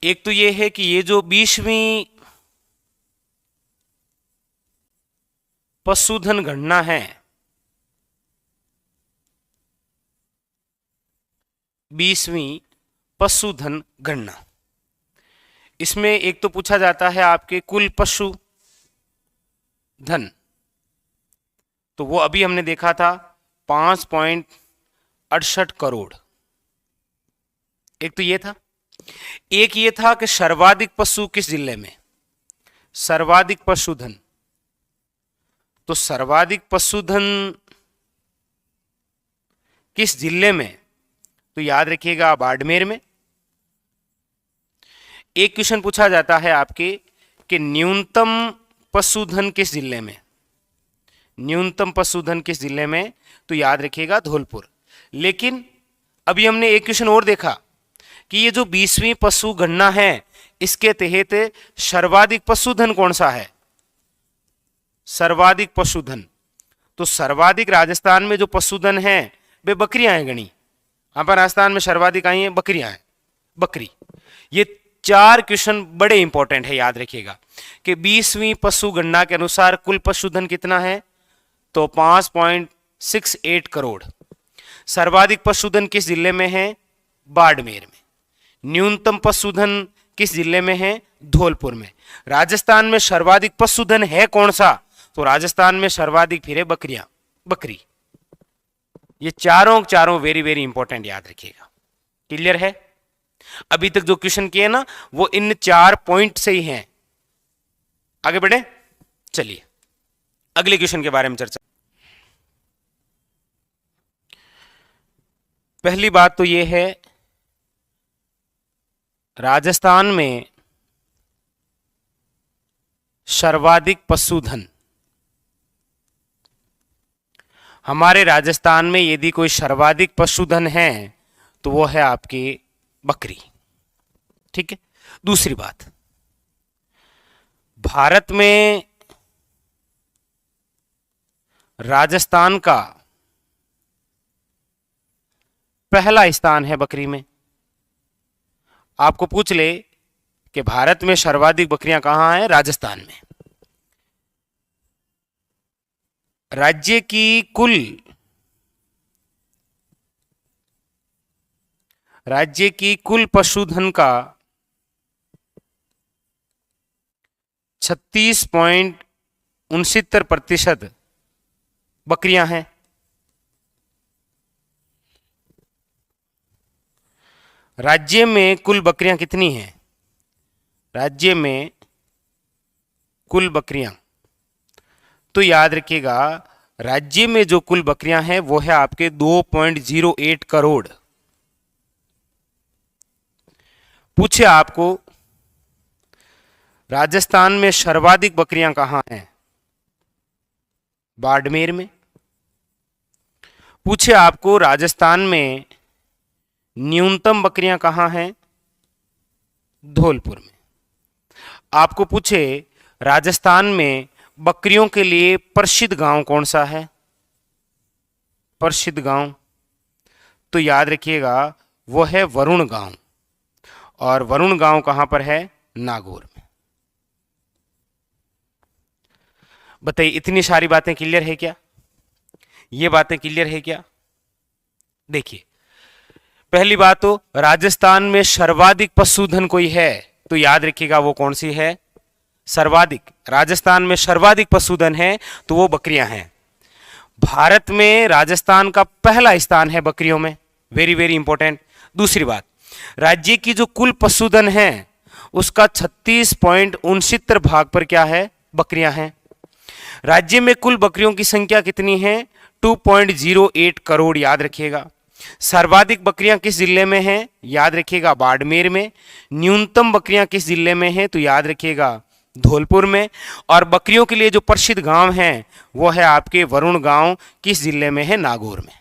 एक तो ये है कि ये जो 20वीं पशुधन गणना है, 20वीं पशुधन गणना, इसमें एक तो पूछा जाता है आपके कुल पशु धन, तो वो अभी हमने देखा था 5.68 करोड़। एक तो ये था, एक ये था कि सर्वाधिक पशु किस जिले में, सर्वाधिक पशुधन, तो सर्वाधिक पशुधन किस जिले में, तो याद रखिएगा बाड़मेर में। एक क्वेश्चन पूछा जाता है आपके कि न्यूनतम पशुधन किस जिले में, न्यूनतम पशुधन किस जिले में, तो याद रखिएगा धौलपुर। लेकिन अभी हमने एक क्वेश्चन और देखा कि ये जो 20वीं पशु गणना है इसके तहत सर्वाधिक पशुधन कौन सा है, सर्वाधिक पशुधन, तो सर्वाधिक राजस्थान में जो पशुधन है वे बकरियां हैं गणी, यहां पर राजस्थान में सर्वाधिक आई हैं बकरियां हैं, बकरी। ये 4 क्वेश्चन बड़े इंपॉर्टेंट है, याद रखिएगा कि 20वीं पशु गणना के अनुसार कुल पशुधन कितना है, तो 5.68 करोड़। सर्वाधिक पशुधन किस जिले में है, बाड़मेर में। न्यूनतम पशुधन किस जिले में है, धौलपुर में। राजस्थान में सर्वाधिक पशुधन है कौन सा, तो राजस्थान में सर्वाधिक फिर है बकरियां, बकरी। ये चारों वेरी वेरी इंपॉर्टेंट, याद रखिएगा। क्लियर है? अभी तक जो क्वेश्चन किए ना वो इन 4 पॉइंट से ही हैं। आगे बढ़े, चलिए अगले क्वेश्चन के बारे में चर्चा। पहली बात तो ये है, राजस्थान में सर्वाधिक पशुधन, हमारे राजस्थान में यदि कोई सर्वाधिक पशुधन है तो वो है आपकी बकरी। ठीक है। दूसरी बात, भारत में राजस्थान का पहला स्थान है बकरी में। आपको पूछ ले कि भारत में सर्वाधिक बकरियां कहां हैं, राजस्थान में। राज्य की कुल पशुधन का 36.69% बकरियां हैं। राज्य में कुल बकरियां कितनी हैं, राज्य में कुल बकरियां, तो याद रखिएगा राज्य में जो कुल बकरियां हैं वो है आपके 2.08 करोड़। पूछे आपको राजस्थान में सर्वाधिक बकरियां कहां हैं, बाड़मेर में। पूछे आपको राजस्थान में न्यूनतम बकरियां कहां हैं, धौलपुर में। आपको पूछे राजस्थान में बकरियों के लिए प्रसिद्ध गांव कौन सा है, प्रसिद्ध गांव, तो याद रखिएगा वो है वरुण गांव, और वरुण गांव कहां पर है, नागौर में। बताइए इतनी सारी बातें क्लियर है क्या, ये बातें क्लियर है क्या? देखिए पहली बात तो राजस्थान में सर्वाधिक पशुधन कोई है तो याद रखिएगा वो कौन सी है, सर्वाधिक। राजस्थान में सर्वाधिक पशुधन है तो वो बकरियां हैं। भारत में राजस्थान का पहला स्थान है बकरियों में, वेरी वेरी इंपॉर्टेंट। दूसरी बात, राज्य की जो कुल पशुधन है उसका 36.69 भाग पर क्या है, बकरियां हैं। राज्य में कुल बकरियों की संख्या कितनी है, 2.08 करोड़, याद रखिएगा। सर्वाधिक बकरियां किस जिले में हैं, याद रखिएगा बाड़मेर में। न्यूनतम बकरियां किस जिले में हैं, तो याद रखिएगा धौलपुर में। और बकरियों के लिए जो प्रसिद्ध गांव हैं वो है आपके वरुण गांव, किस जिले में है, नागौर में।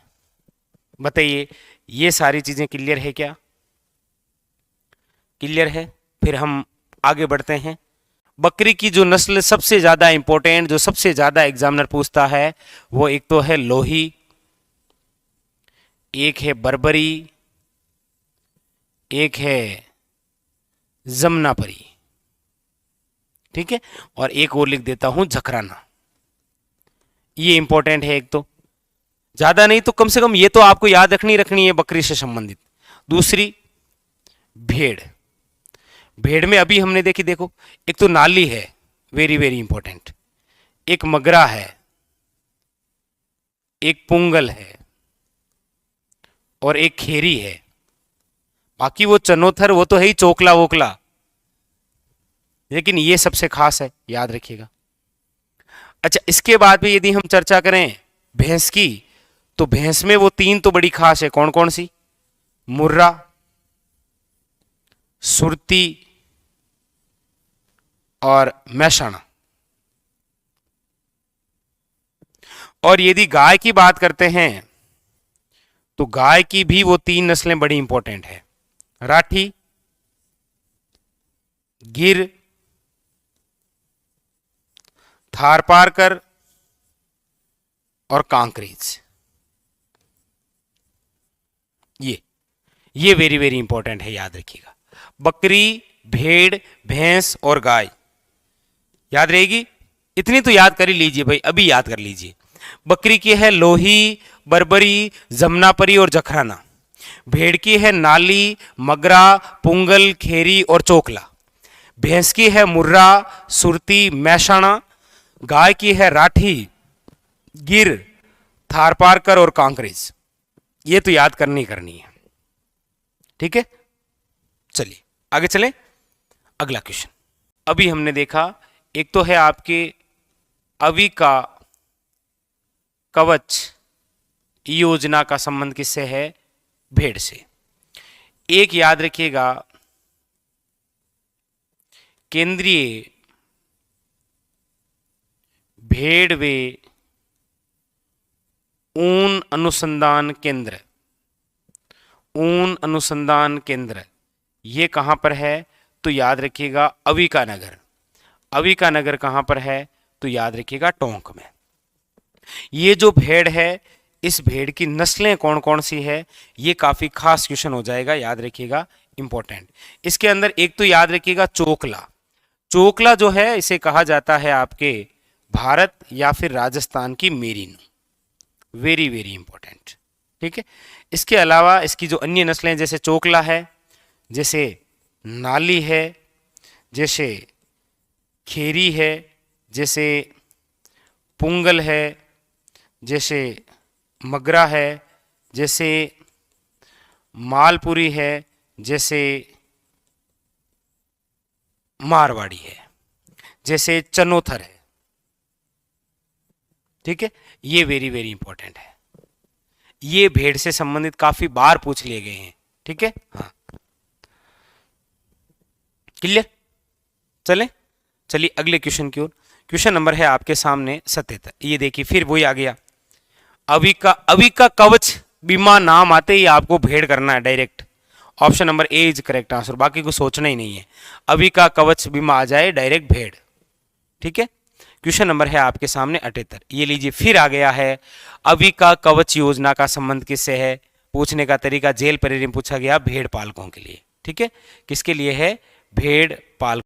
बताइए ये सारी चीजें क्लियर है क्या, क्लियर है? फिर हम आगे बढ़ते हैं। बकरी की जो नस्ल सबसे ज्यादा इंपॉर्टेंट, जो सबसे ज्यादा एग्जामिनर पूछता है वो एक तो है लोही, एक है बर्बरी, एक है जमुनापरी, ठीक है। और एक और लिख देता हूं झकराना। ये इंपॉर्टेंट है, एक तो ज्यादा नहीं तो कम से कम ये तो आपको याद रखनी है बकरी से संबंधित। दूसरी भेड़, भेड़ में अभी हमने देखी, देखो एक तो नाली है, वेरी वेरी इंपॉर्टेंट, एक मगरा है, एक पुंगल है और एक खेरी है। बाकी वो चनोथर वो तो है ही चोकला वोकला, लेकिन ये सबसे खास है, याद रखिएगा। अच्छा, इसके बाद भी यदि हम चर्चा करें भैंस की, तो भैंस में वो तीन तो बड़ी खास है, कौन कौन सी? मुर्रा, सुरती और मैसाना। और यदि गाय की बात करते हैं तो गाय की भी वो तीन नस्लें बड़ी इंपॉर्टेंट है, राठी, गिर, थारपारकर और कांकरेज। ये वेरी वेरी इंपॉर्टेंट है, याद रखिएगा। बकरी, भेड़, भैंस और गाय याद रहेगी, इतनी तो याद कर ही लीजिए भाई, अभी याद कर लीजिए। बकरी की है लोही, बरबरी, जमुनापरी और जखराना। भेड़ की है नाली, मगरा, पुंगल, खेरी और चोकला। भैंस की है मुर्रा, सुरती, मैसाना। गाय की है राठी, गिर, थारपारकर और कांकरेज। ये तो याद करनी है, ठीक है। चलिए आगे चलें, अगला क्वेश्चन। अभी हमने देखा एक तो है आपके अवि का कवच योजना का संबंध किससे है? भेड़ से। एक याद रखिएगा, केंद्रीय भेड़ वे ऊन अनुसंधान केंद्र, ऊन अनुसंधान केंद्र ये कहां पर है? तो याद रखिएगा अविका नगर। अविका नगर कहां पर है? तो याद रखिएगा टोंक में। ये जो भेड़ है, इस भेड़ की नस्लें कौन कौन सी है, ये काफी खास क्वेश्चन हो जाएगा, याद रखिएगा, इंपॉर्टेंट। इसके अंदर एक तो याद रखिएगा चोकला। चोकला जो है इसे कहा जाता है आपके भारत या फिर राजस्थान की मेरीनो, वेरी वेरी इंपॉर्टेंट, ठीक है। इसके अलावा इसकी जो अन्य नस्लें जैसे चोकला है, जैसे नाली है, जैसे खेरी है, जैसे पुंगल है, जैसे मगरा है, जैसे मालपुरी है, जैसे मारवाड़ी है, जैसे चनोथर है, ठीक है। ये वेरी वेरी इंपॉर्टेंट है, ये भेड़ से संबंधित काफी बार पूछ लिए गए हैं, ठीक है। हाँ, क्लियर। चलिए अगले क्वेश्चन की ओर। क्वेश्चन नंबर है आपके सामने 77। ये देखिए फिर वही आ गया, अवि का कवच बीमा नाम आते ही आपको भेड़ करना है direct. Option number A is correct answer, बाकी कुछ सोचना ही नहीं है। अवि का कवच बीमा आ जाए डायरेक्ट भेड़, ठीक है। क्वेश्चन नंबर है आपके सामने 78। ये लीजिए फिर आ गया है, अवि का कवच योजना का संबंध किससे है? पूछने का तरीका जेल परेड में पूछा गया, भेड़ पालकों के लिए, ठीक है। किसके लिए है? भेड़ पालकों